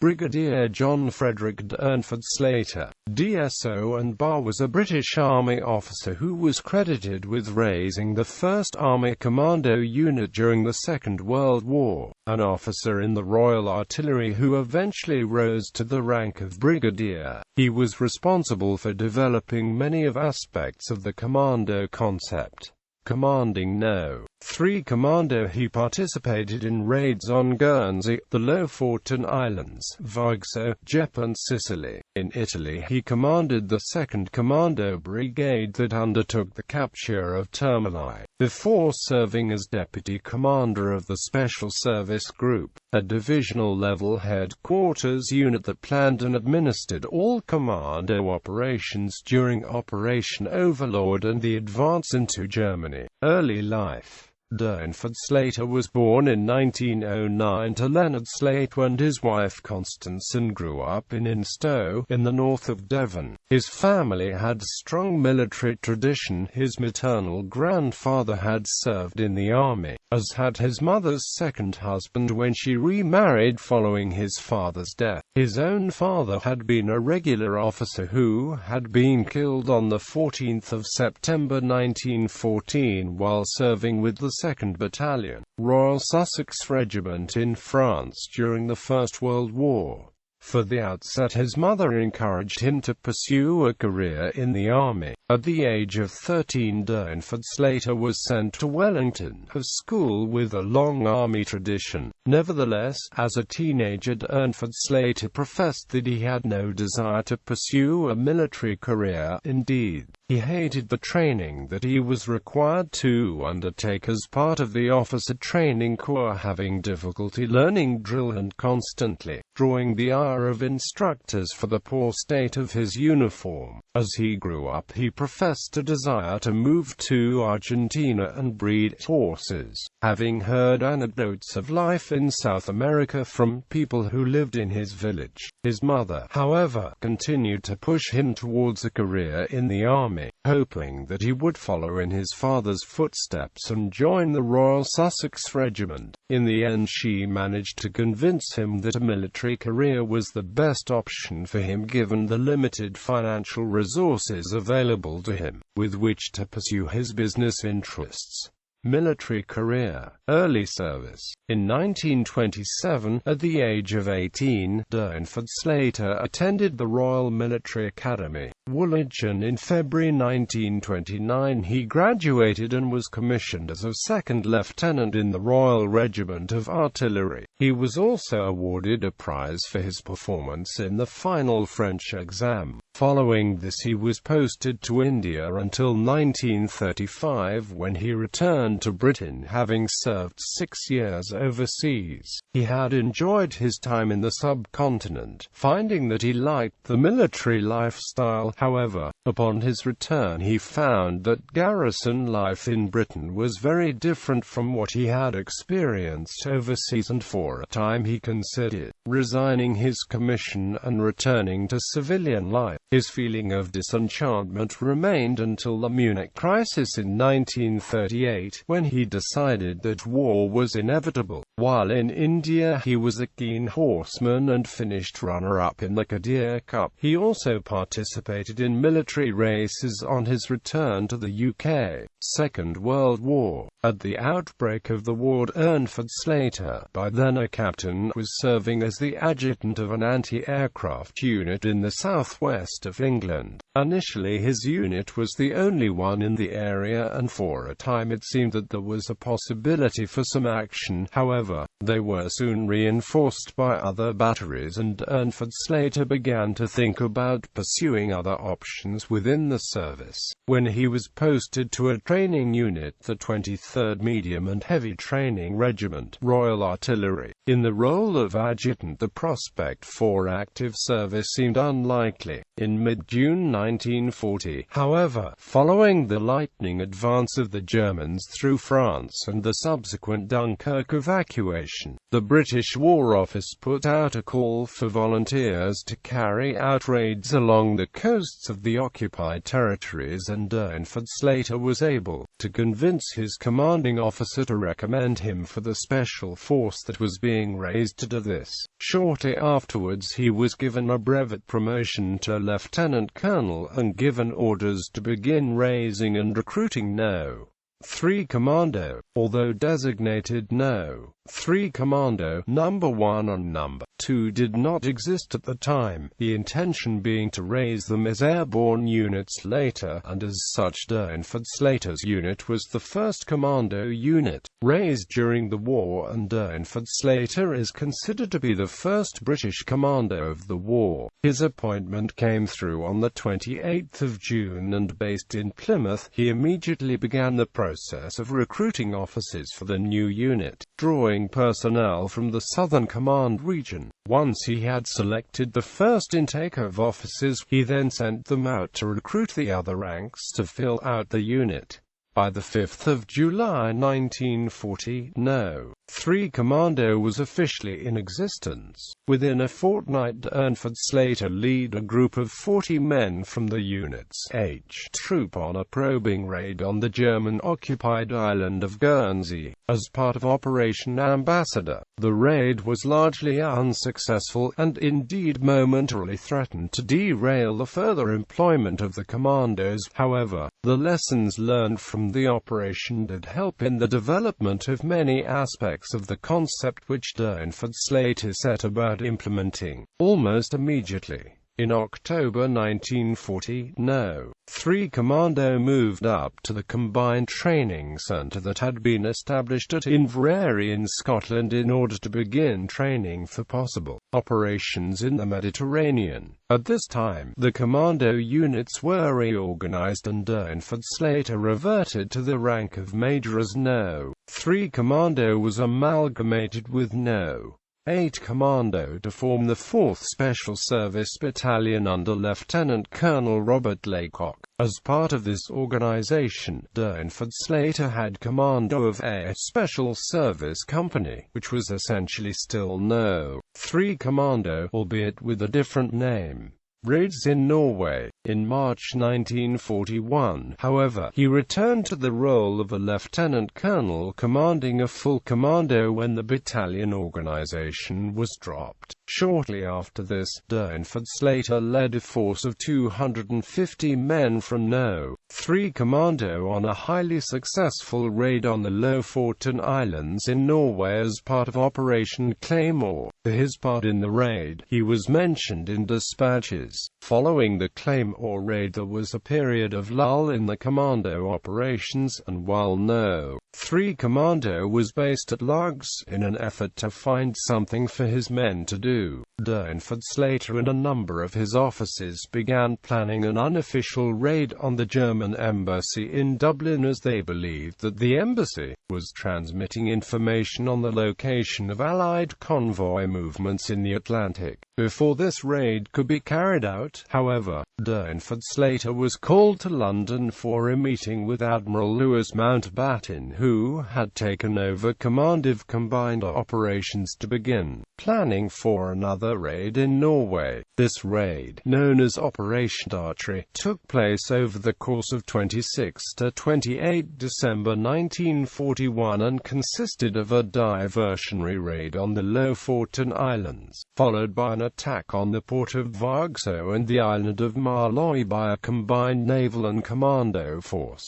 Brigadier John Frederick Durnford-Slater, DSO and BAR, was a British Army officer who was credited with raising the 1st Army Commando unit during the Second World War, an officer in the Royal Artillery who eventually rose to the rank of brigadier. He was responsible for developing many of aspects of the commando concept. Commanding No.3 Commando, he participated in raids on Guernsey, the Lofoten Islands, Vaagso, Dieppe and Sicily. In Italy he commanded the Second Commando brigade that undertook the capture of Termini, before serving as deputy commander of the Special Service Group, a divisional-level headquarters unit that planned and administered all commando operations during Operation Overlord and the advance into Germany. Early life. Durnford-Slater was born in 1909 to Leonard Slater and his wife Constance and grew up in Instow, in the north of Devon. His family had strong military tradition. His maternal grandfather had served in the army, as had his mother's second husband when she remarried following his father's death. His own father had been a regular officer who had been killed on the 14th of September 1914 while serving with the 2nd Battalion, Royal Sussex Regiment in France during the First World War. For the outset his mother encouraged him to pursue a career in the army. At the age of 13 Durnford-Slater was sent to Wellington, a school with a long army tradition. Nevertheless, as a teenager Durnford-Slater professed that he had no desire to pursue a military career. Indeed, he hated the training that he was required to undertake as part of the officer training corps, having difficulty learning drill and constantly drawing the ire of instructors for the poor state of his uniform. As he grew up he professed a desire to move to Argentina and breed horses, having heard anecdotes of life in South America from people who lived in his village. His mother, however, continued to push him towards a career in the army, hoping that he would follow in his father's footsteps and join the Royal Sussex Regiment. In the end she managed to convince him that a military career was the best option for him given the limited financial resources available to him, with which to pursue his business interests. Military career. Early service. In 1927, at the age of 18, Durnford-Slater attended the Royal Military Academy, Woolwich, and in February 1929 he graduated and was commissioned as a second lieutenant in the Royal Regiment of Artillery. He was also awarded a prize for his performance in the final French exam. Following this he was posted to India until 1935 when he returned to Britain, having served 6 years overseas. He had enjoyed his time in the subcontinent, finding that he liked the military lifestyle. However, upon his return he found that garrison life in Britain was very different from what he had experienced overseas, and for a time he considered resigning his commission and returning to civilian life. His feeling of disenchantment remained until the Munich crisis in 1938, when he decided that war was inevitable. While in India he was a keen horseman and finished runner-up in the Kadir Cup. He also participated in military races on his return to the UK. Second World War. At the outbreak of the war, Durnford-Slater, by then a captain, was serving as the adjutant of an anti-aircraft unit in the southwest of England. Initially his unit was the only one in the area, and for a time it seemed that there was a possibility for some action. However, they were soon reinforced by other batteries, and Durnford-Slater began to think about pursuing other options within the service. When he was posted to a training unit, the 23rd Medium and Heavy Training Regiment, Royal Artillery, in the role of adjutant, the prospect for active service seemed unlikely. In mid-June 1940, however, following the lightning advance of the Germans through France and the subsequent Dunkirk evacuation, the British War Office put out a call for volunteers to carry out raids along the coasts of the occupied territories, and Durnford-Slater was able able to convince his commanding officer to recommend him for the special force that was being raised to do this. Shortly afterwards he was given a brevet promotion to lieutenant colonel and given orders to begin raising and recruiting No.3 Commando. Although designated No.3 Commando No. 1 and No. 2 did not exist at the time, the intention being to raise them as airborne units later, and as such Durnford-Slater's unit was the first commando unit raised during the war, and Durnford-Slater is considered to be the first British commando of the war. His appointment came through on the 28th of June, and based in Plymouth, he immediately began the process of recruiting officers for the new unit, drawing personnel from the Southern Command region. Once he had selected the first intake of officers, he then sent them out to recruit the other ranks to fill out the unit. By the 5th of July 1940, No.3 Commando was officially in existence. Within a fortnight, Durnford-Slater led a group of 40 men from the unit's H Troop on a probing raid on the German-occupied island of Guernsey, as part of Operation Ambassador. The raid was largely unsuccessful, and indeed momentarily threatened to derail the further employment of the commandos. However, the lessons learned from the operation did help in the development of many aspects of the concept which Durnford-Slater set about implementing almost immediately. In October 1940, No.3 Commando moved up to the combined training centre that had been established at Inveraray in Scotland in order to begin training for possible operations in the Mediterranean. At this time, the commando units were reorganised, and Durnford-Slater reverted to the rank of major as No.3 Commando was amalgamated with No.8 Commando to form the 4th Special Service Battalion under Lieutenant Colonel Robert Laycock. As part of this organisation, Durnford-Slater had command of a Special Service Company, which was essentially still No.3 Commando, albeit with a different name. Raids in Norway. In March 1941, however, he returned to the role of a lieutenant colonel commanding a full commando when the battalion organization was dropped. Shortly after this, Durnford-Slater led a force of 250 men from No.3 Commando on a highly successful raid on the Lofoten Islands in Norway as part of Operation Claymore. For his part in the raid, he was mentioned in dispatches. Following the Claymore raid, there was a period of lull in the commando operations, and while No.3 Commando was based at Vaagso in an effort to find something for his men to do, Durnford-Slater and a number of his officers began planning an unofficial raid on the German embassy in Dublin, as they believed that the embassy was transmitting information on the location of Allied convoy movements in the Atlantic. Before this raid could be carried out, however, Durnford-Slater was called to London for a meeting with Admiral Louis Mountbatten, who had taken over command of combined operations to begin planning for another raid in Norway. This raid, known as Operation Artery, took place over the course of 26 to 28 December 1941 and consisted of a diversionary raid on the Lofoten Islands, followed by an attack on the port of Vaagso and the island of Malloy by a combined naval and commando force.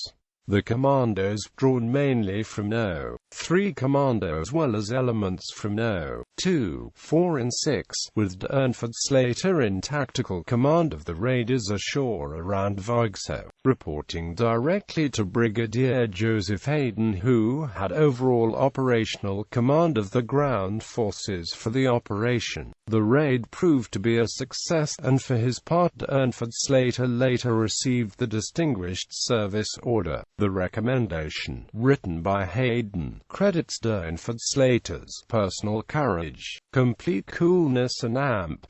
The commandos, drawn mainly from No.3 Commando as well as elements from No.2, 4 and 6, with Durnford-Slater in tactical command of the raiders ashore around Vaagso, reporting directly to Brigadier Joseph Haydn, who had overall operational command of the ground forces for the operation. The raid proved to be a success, and for his part Durnford-Slater later received the Distinguished Service Order. The recommendation, written by Haydn, credits Durnford-Slater's personal courage, complete coolness and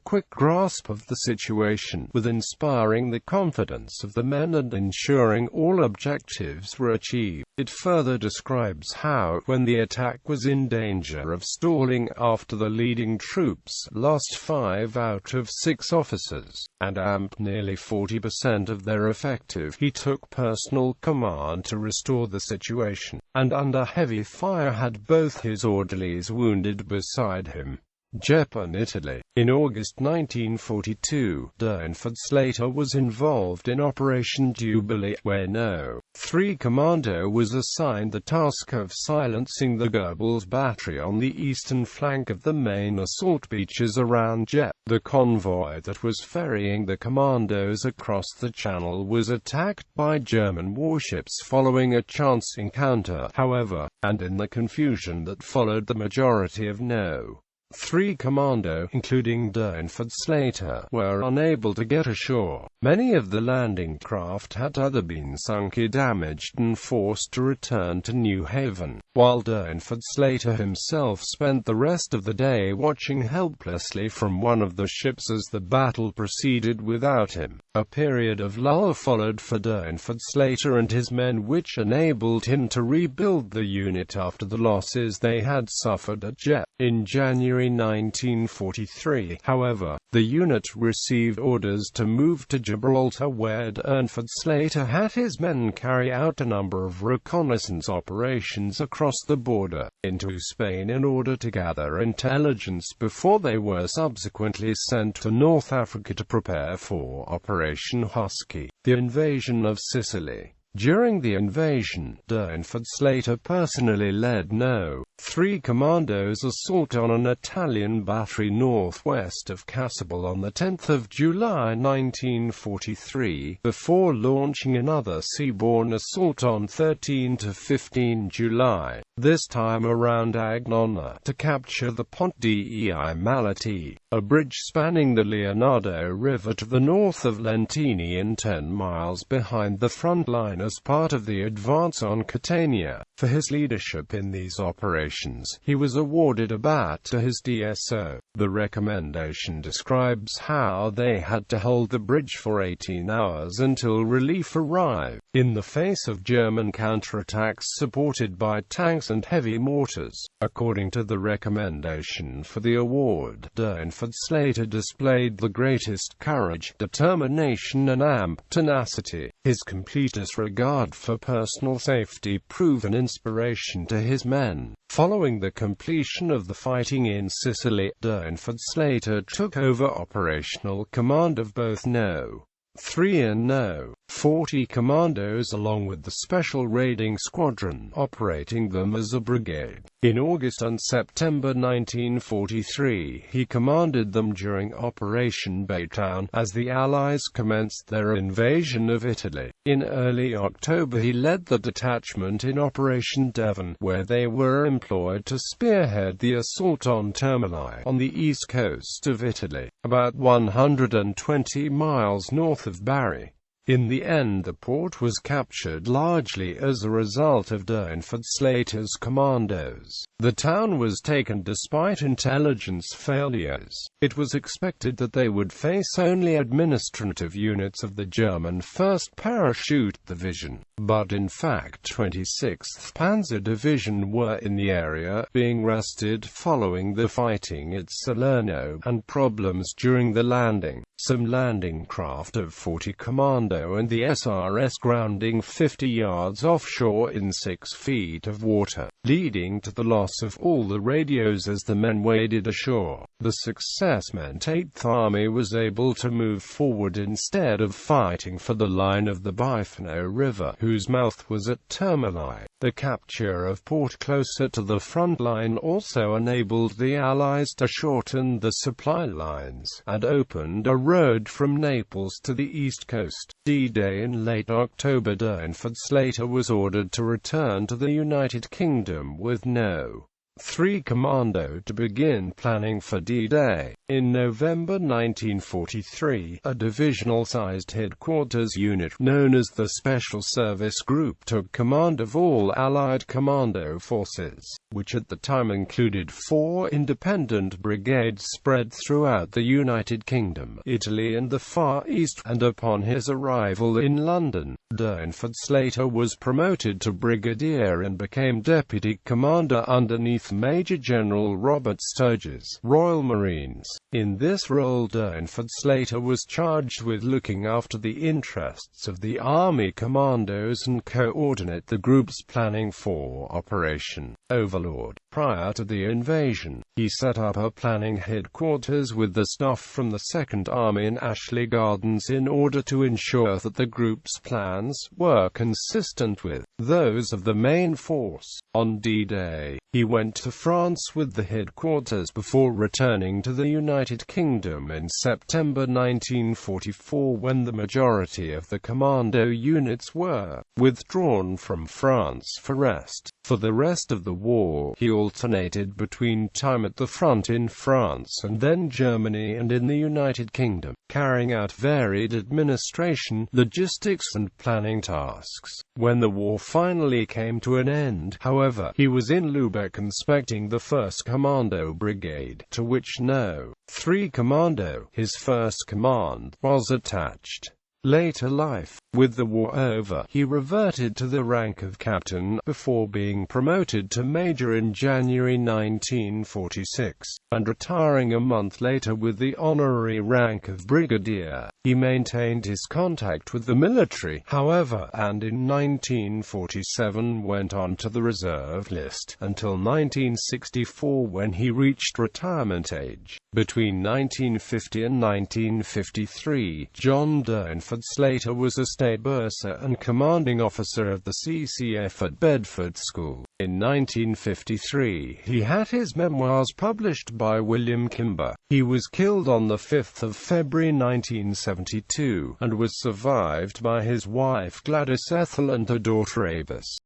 quick grasp of the situation with inspiring the confidence of the men and ensuring all objectives were achieved. It further describes how, when the attack was in danger of stalling after the leading troops lost 5 out of 6 officers, and nearly 40% of their effective, he took personal command to restore the situation, and under heavy fire had both his orderlies wounded beside him. Dieppe and Italy. In August 1942, Durnford-Slater was involved in Operation Jubilee, where No.3 Commando was assigned the task of silencing the Goebbels battery on the eastern flank of the main assault beaches around Dieppe. The convoy that was ferrying the commandos across the channel was attacked by German warships following a chance encounter, however, and in the confusion that followed, the majority of No.3 Commando, including Durnford-Slater, were unable to get ashore. Many of the landing craft had either been sunk or damaged and forced to return to New Haven, while Durnford-Slater himself spent the rest of the day watching helplessly from one of the ships as the battle proceeded without him. A period of lull followed for Durnford-Slater and his men, which enabled him to rebuild the unit after the losses they had suffered at Dieppe. In January 1943, however, the unit received orders to move to Gibraltar, where Durnford-Slater had his men carry out a number of reconnaissance operations across the border into Spain in order to gather intelligence before they were subsequently sent to North Africa to prepare for Operation Husky, the invasion of Sicily. During the invasion, Durnford-Slater personally led No.3 Commando's assault on an Italian battery northwest of Cassibile on 10 July 1943, before launching another seaborne assault on 13 to 15 July, this time around Agnona, to capture the Ponte dei Malati, a bridge spanning the Leonardo River to the north of Lentini and 10 miles behind the front line as part of the advance on Catania. For his leadership in these operations, he was awarded a bat to his DSO. The recommendation describes how they had to hold the bridge for 18 hours until relief arrived, in the face of German counterattacks supported by tanks and heavy mortars. According to the recommendation for the award, Durnford-Slater displayed the greatest courage, determination and tenacity. His complete disregard for personal safety proved an inspiration to his men. Following the completion of the fighting in Sicily, Durnford-Slater took over operational command of both No.3 and No.40 Commandos, along with the Special Raiding Squadron, operating them as a brigade. In August and September 1943, he commanded them during Operation Baytown, as the Allies commenced their invasion of Italy. In early October he led the detachment in Operation Devon, where they were employed to spearhead the assault on Termini, on the east coast of Italy, about 120 miles north of Bari. In the end, the port was captured largely as a result of Durnford-Slater's commandos. The town was taken despite intelligence failures. It was expected that they would face only administrative units of the German 1st Parachute Division, but in fact 26th Panzer Division were in the area, being rested following the fighting at Salerno, and problems during the landing. Some landing craft of 40 Commando and the SRS grounding 50 yards offshore in 6 feet of water, leading to the loss of all the radios as the men waded ashore. The success meant 8th Army was able to move forward instead of fighting for the line of the Baytown River, whose mouth was at Termini. The capture of port closer to the front line also enabled the Allies to shorten the supply lines, and opened a road from Naples to the east coast. D-Day in late October, Durnford-Slater was ordered to return to the United Kingdom with No. No.3 Commando to begin planning for D-Day. In November 1943, a divisional-sized headquarters unit known as the Special Service Group took command of all Allied commando forces, which at the time included 4 independent brigades spread throughout the United Kingdom, Italy and the Far East, and upon his arrival in London, Durnford-Slater was promoted to brigadier and became deputy commander underneath Major General Robert Sturges, Royal Marines. In this role, Durnford-Slater was charged with looking after the interests of the Army Commandos and coordinate the group's planning for Operation Overlord. Prior to the invasion, he set up a planning headquarters with the staff from the 2nd Army in Ashley Gardens in order to ensure that the group's plans were consistent with those of the main force. On D-Day, he went to France with the headquarters before returning to the United Kingdom in September 1944 when the majority of the commando units were withdrawn from France for rest. For the rest of the war, he alternated between time at the front in France and then Germany and in the United Kingdom, carrying out varied administration, logistics and planning tasks. When the war finally came to an end, however, he was in Lubeck inspecting the 1st Commando Brigade, to which No.3 Commando, his first command, was attached. Later life. With the war over, he reverted to the rank of captain, before being promoted to major in January 1946, and retiring a month later with the honorary rank of brigadier. He maintained his contact with the military, however, and in 1947 went on to the reserve list, until 1964 when he reached retirement age. Between 1950 and 1953, John Durnford-Slater was a state bursar and commanding officer of the CCF at Bedford School. In 1953, he had his memoirs published by William Kimber. He was killed on the 5th of February 1972, and was survived by his wife Gladys Ethel and a daughter Avis.